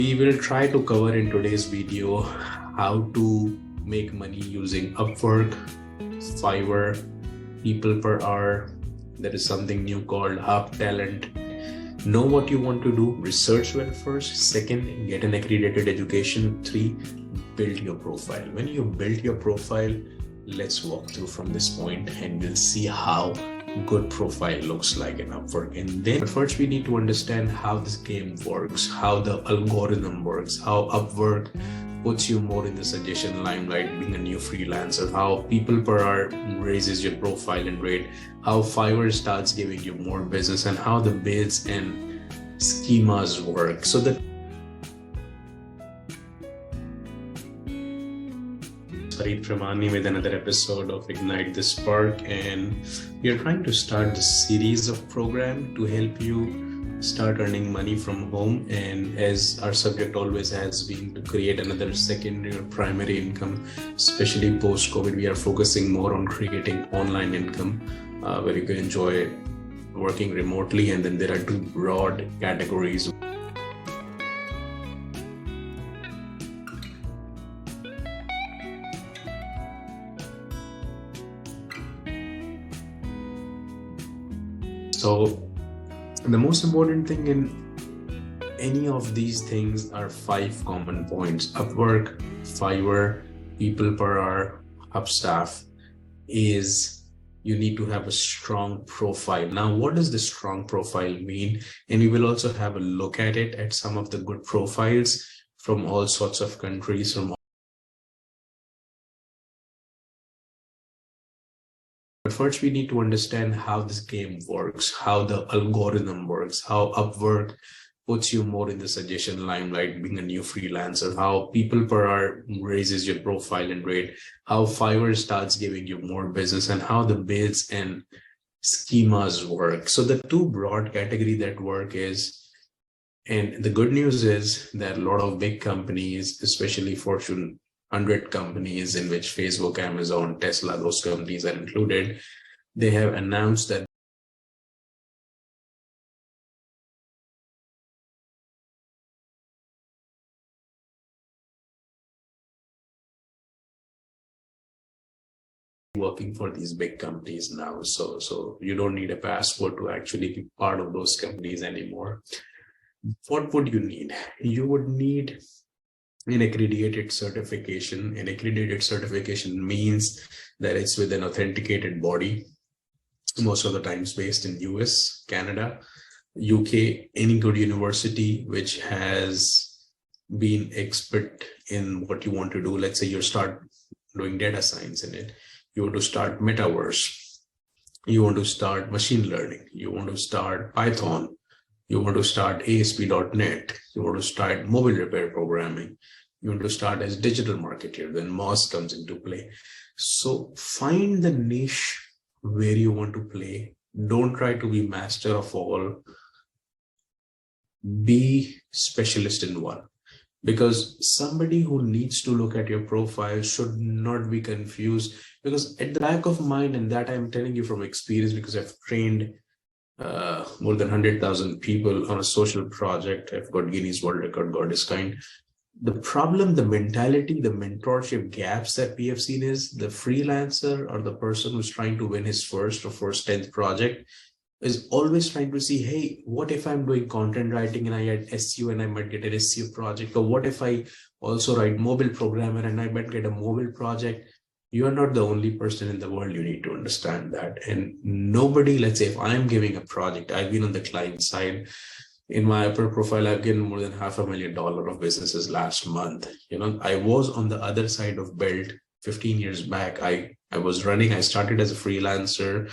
We will try to cover in today's video how to make money using Upwork, Fiverr, people per hour. There is something new called Up Talent. Know what you want to do, research well first. Second, get an accredited education. 3, build your profile. When you build your profile, let's walk through from this point and we'll see how good profile looks like in Upwork. And then first we need to understand how this game works, how the algorithm works, how Upwork puts you more in the suggestion limelight being a new freelancer, how people per hour raises your profile and rate, how Fiverr starts giving you more business, and how the bids and schemas work. So that Pramani with another episode of Ignite the Spark, and we are trying to start this series of program to help you start earning money from home. And as our subject always has been to create another secondary or primary income, especially post-COVID, we are focusing more on creating online income where you can enjoy working remotely. And then there are 2 broad categories. So the most important thing in any of these things are 5 common points. Upwork, Fiverr, people per hour, Upstaff is you need to have a strong profile. Now, what does the strong profile mean? And we will also have a look at it at some of the good profiles from all sorts of countries, from But first, we need to understand how this game works, how the algorithm works, how Upwork puts you more in the suggestion limelight being a new freelancer, how people per hour raises your profile and rate, how Fiverr starts giving you more business, and how the bids and schemas work. So the 2 broad category that work is, and the good news is that a lot of big companies, especially Fortune 100 companies in which Facebook, Amazon, Tesla, those companies are included, they have announced that working for these big companies now. So you don't need a passport to actually be part of those companies anymore. What would you need? You would need an accredited certification. An accredited certification means that it's with an authenticated body, most of the times based in US, Canada, UK, any good university which has been expert in what you want to do. Let's say you start doing data science in it, you want to start metaverse, you want to start machine learning, you want to start Python, you want to start ASP.NET, you want to start mobile repair programming, you want to start as digital marketer, then Moz comes into play. So find the niche where you want to play. Don't try to be master of all. Be specialist in one. Because somebody who needs to look at your profile should not be confused, because at the back of mind, and that I'm telling you from experience, because I've trained more than 100,000 people on a social project. I've got Guinness World Record, God is kind. The problem, the mentality, the mentorship gaps that we have seen is the freelancer or the person who's trying to win his first or first 10th project is always trying to see, hey, what if I'm doing content writing and I add SEO and I might get an SEO project? Or what if I also write mobile programmer and I might get a mobile project? You are not the only person in the world. You need to understand that. And nobody, let's say if I'm giving a project, I've been on the client side. In my upper profile, I've given more than $500,000 of businesses last month. I was on the other side of belt 15 years back. I started as a freelancer.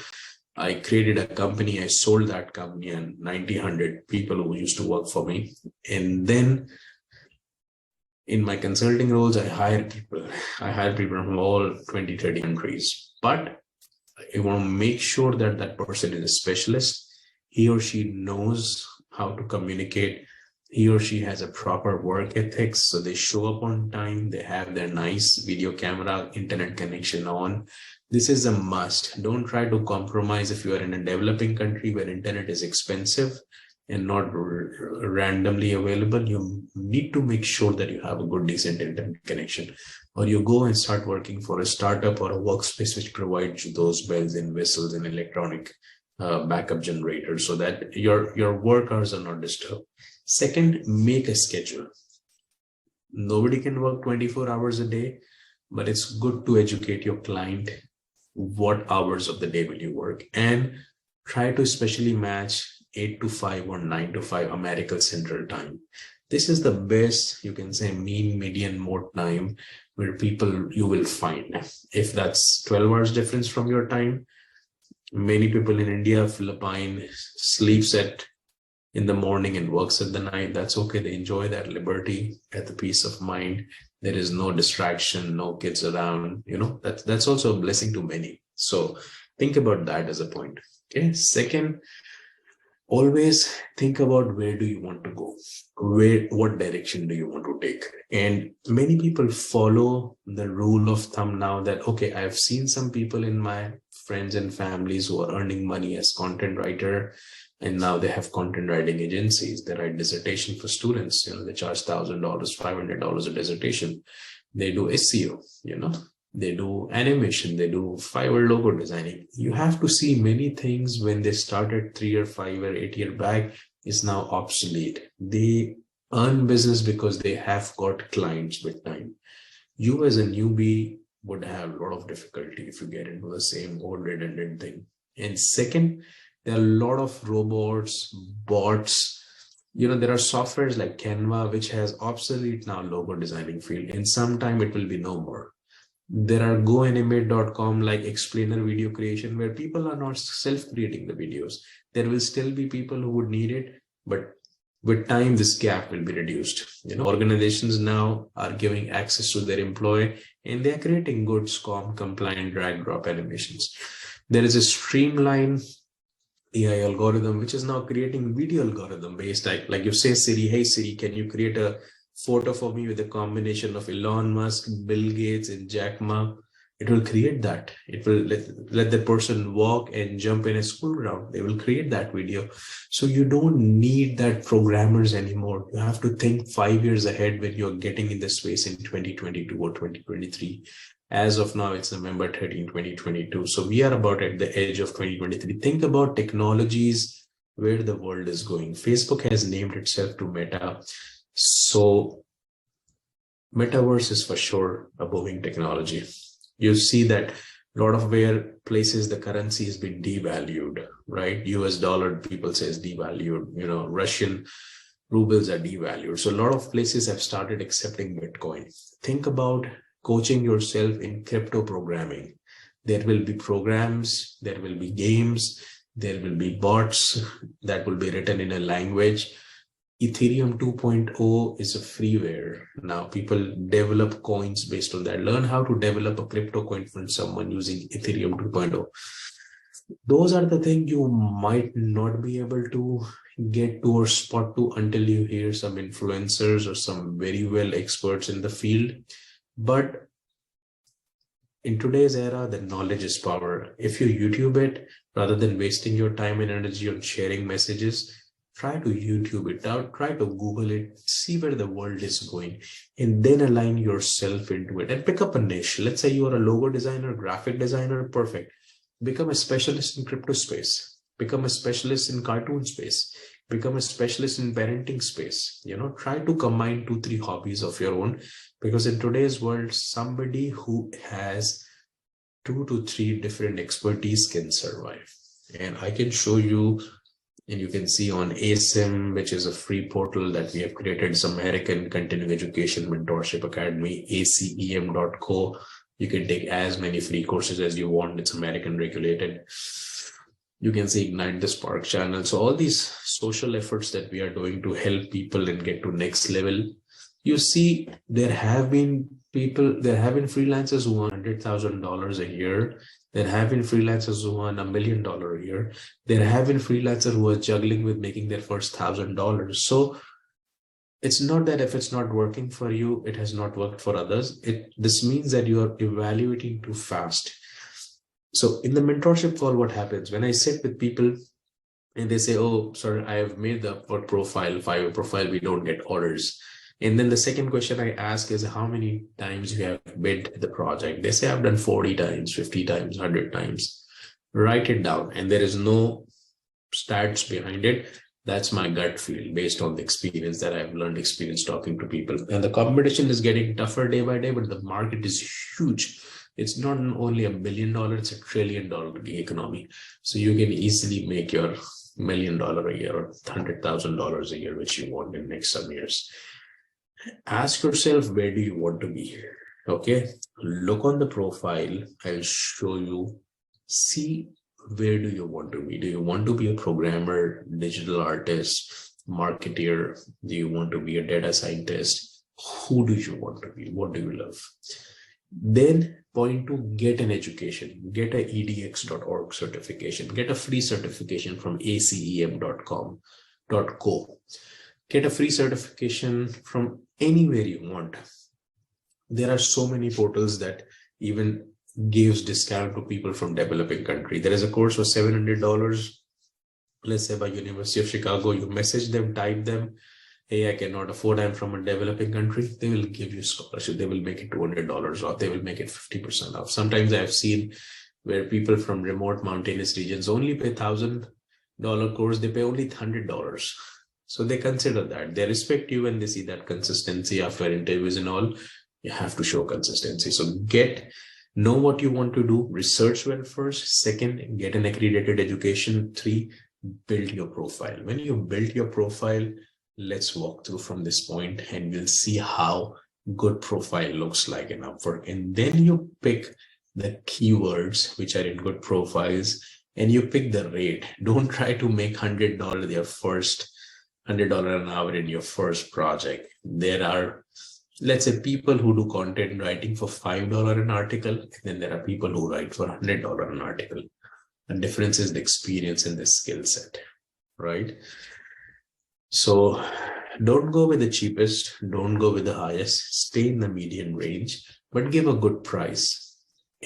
I created a company, I sold that company, and 100 people who used to work for me. And then in my consulting roles, I hired people from all 20, 30 countries. But I want to make sure that that person is a specialist. He or she knows how to communicate. He or she has a proper work ethics. So they show up on time. They have their nice video camera, internet connection on. This is a must. Don't try to compromise if you are in a developing country where internet is expensive. and not randomly available. You need to make sure that you have a good, decent internet connection, or you go and start working for a startup or a workspace which provides you those bells and whistles and electronic backup generators, so that your work hours are not disturbed. Second, make a schedule. Nobody can work 24 hours a day, but it's good to educate your client what hours of the day will you work, and try to especially match 8 to 5 or 9 to 5 American Central Time. This is the best, you can say, mean, median, mode time where people you will find. If that's 12 hours difference from your time, many people in India, Philippines sleeps in the morning and works at the night. That's okay. They enjoy that liberty at the peace of mind. There is no distraction, no kids around, that's also a blessing to many. So think about that as a point. Okay. Second, always think about where do you want to go, what direction do you want to take. And many people follow the rule of thumb now that, okay, I've seen some people in my friends and families who are earning money as content writer, and now they have content writing agencies. They write dissertation for students. They charge $1,000, $500 a dissertation. They do SEO, they do animation, they do Fiverr logo designing. You have to see many things when they started 3 or 5 or 8 years back is now obsolete. They earn business because they have got clients with time. You as a newbie would have a lot of difficulty if you get into the same old redundant thing. And second, there are a lot of robots, bots. There are softwares like Canva, which has obsolete now logo designing field. In some time, it will be no more. There are goanimate.com like explainer video creation, where people are not self-creating the videos. There will still be people who would need it, but with time, this gap will be reduced. Organizations now are giving access to their employee, and they're creating good SCORM compliant drag drop animations. There is a streamlined AI algorithm, which is now creating video algorithm based, like you say, Siri, hey Siri, can you create a photo for me with a combination of Elon Musk, Bill Gates, and Jack Ma? It will create that. It will let the person walk and jump in a school ground. They will create that video. So you don't need that programmers anymore. You have to think 5 years ahead when you're getting in the space in 2022 or 2023. As of now, it's November 13, 2022. So we are about at the edge of 2023. Think about technologies, where the world is going. Facebook has named itself to Meta. So metaverse is for sure a booming technology. You see that a lot of where places the currency has been devalued, right? US dollar, people say, is devalued. Russian rubles are devalued. So a lot of places have started accepting Bitcoin. Think about coaching yourself in crypto programming. There will be programs, there will be games, there will be bots that will be written in a language. Ethereum 2.0 is a freeware. Now people develop coins based on that. Learn how to develop a crypto coin from someone using Ethereum 2.0. Those are the things you might not be able to get to or spot to until you hear some influencers or some very well experts in the field. But in today's era, the knowledge is power. If you YouTube it, rather than wasting your time and energy on sharing messages, try to YouTube it out, try to Google it, see where the world is going, and then align yourself into it and pick up a niche. Let's say you are a logo designer, graphic designer, perfect. Become a specialist in crypto space, become a specialist in cartoon space, become a specialist in parenting space. Try to combine 2-3 hobbies of your own, because in today's world, somebody who has 2 to 3 different expertise can survive. And I can show you, and you can see on ASIM, which is a free portal that we have created, it's American Continuing Education Mentorship Academy, acem.co. You can take as many free courses as you want. It's American regulated. You can see Ignite the Spark channel. So all these social efforts that we are doing to help people and get to next level. You see, there have been freelancers who earn $100,000 a year. There have been freelancers who earn $1 million a year. There have been freelancers who are juggling with making their first $1,000. So it's not that if it's not working for you, it has not worked for others. This means that you are evaluating too fast. So in the mentorship call, what happens when I sit with people and they say, oh, sorry, I have made the Upwork profile, Fiverr profile, we don't get orders. And then the second question I ask is, how many times you have bid the project? They say, I've done 40 times, 50 times, 100 times. Write it down. And there is no stats behind it. That's my gut feel based on the experience that I've learned, experience talking to people. And the competition is getting tougher day by day, but the market is huge. It's not only $1 billion, it's $1 trillion gig economy. So you can easily make your $1 million a year or $100,000 a year, which you want in the next some years. Ask yourself, where do you want to be? Okay, look on the profile. I'll show you. See, where do you want to be? Do you want to be a programmer, digital artist, marketeer? Do you want to be a data scientist? Who do you want to be? What do you love? Then point to get an education, get a edx.org certification, get a free certification from acem.com.co. Get a free certification from anywhere you want. There are so many portals that even gives discount to people from developing country. There is a course for $700, let's say by University of Chicago. You message them, type them, hey, I cannot afford, I'm from a developing country. They will give you scholarship. They will make it $200 off. They will make it 50% off. Sometimes I've seen where people from remote mountainous regions only pay $1,000 course. They pay only $100. So they consider that. They respect you when they see that consistency after interviews and all. You have to show consistency. So know what you want to do. Research well first. Second, get an accredited education. 3, build your profile. When you build your profile, let's walk through from this point and we'll see how good profile looks like in Upwork. And then you pick the keywords which are in good profiles and you pick the rate. Don't try to make $100 your first $100 an hour in your first project. There are, let's say, people who do content writing for $5 an article, and then there are people who write for $100 an article. The difference is the experience and the skill set, right? So don't go with the cheapest, don't go with the highest, stay in the median range, but give a good price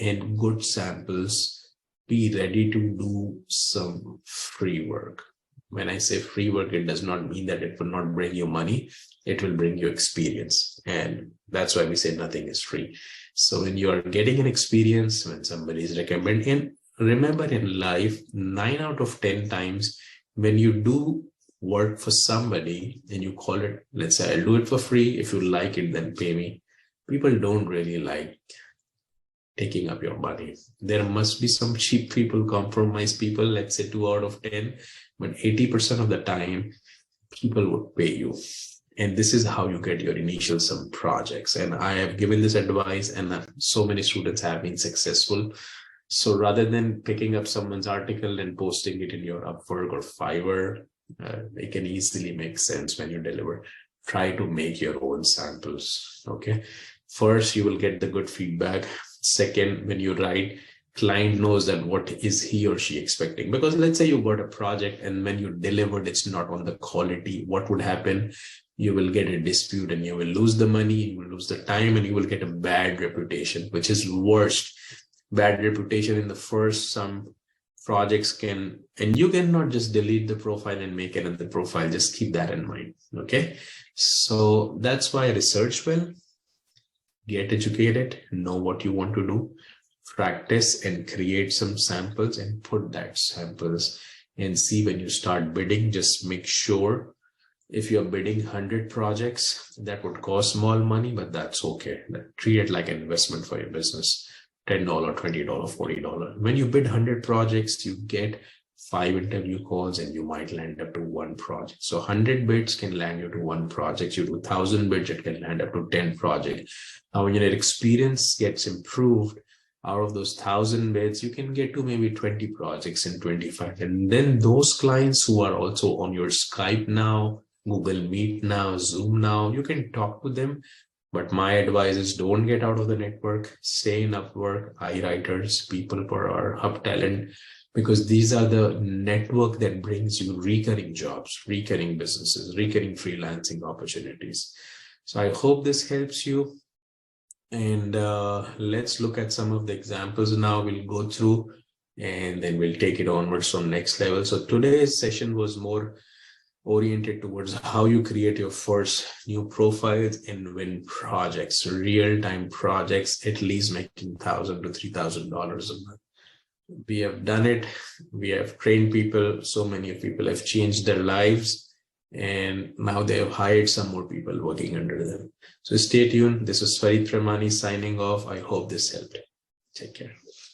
and good samples. Be ready to do some free work. When I say free work, it does not mean that it will not bring you money. It will bring you experience. And that's why we say nothing is free. So when you are getting an experience, when somebody is recommending, remember in life, 9 out of 10 times, when you do work for somebody and you call it, let's say, I'll do it for free. If you like it, then pay me. People don't really like taking up your money. There must be some cheap people, compromise people, let's say 2 out of 10. But 80% of the time, people would pay you. And this is how you get your initial some projects. And I have given this advice and so many students have been successful. So rather than picking up someone's article and posting it in your Upwork or Fiverr, it can easily make sense when you deliver. Try to make your own samples, okay? First, you will get the good feedback. Second, when you write, client knows that what is he or she expecting. Because let's say you got a project and when you delivered, it's not on the quality. What would happen? You will get a dispute and you will lose the money, you will lose the time, and you will get a bad reputation, which is worst. Bad reputation in the first, some projects can, and you cannot just delete the profile and make another profile. Just keep that in mind, okay? So that's why research well, get educated, know what you want to do, practice and create some samples and put that samples and see when you start bidding. Just make sure if you're bidding 100 projects, that would cost small money, but that's okay. Treat it like an investment for your business. $10, $20, $40. When you bid 100 projects, you get 5 interview calls and you might land up to 1 project. So 100 bids can land you to 1 project. You do 1,000 bids, it can land up to 10 projects. Now, when your experience gets improved, out of those 1,000 bids, you can get to maybe 20 projects in 25. And then those clients who are also on your Skype now, Google Meet now, Zoom now, you can talk to them. But my advice is don't get out of the network, stay in Upwork, iWriters, People Per Hour, Hub Talent, because these are the network that brings you recurring jobs, recurring businesses, recurring freelancing opportunities. So I hope this helps you. And let's look at some of the examples now. We'll go through and then we'll take it onwards from next level. So today's session was more oriented towards how you create your first new profiles and win projects, real-time projects, at least making $1,000 to $3,000 a month. We have done it. We have trained people. So many people have changed their lives, and now they have hired some more people working under them. So stay tuned. This is Farid Pramani signing off. I hope this helped. Take care.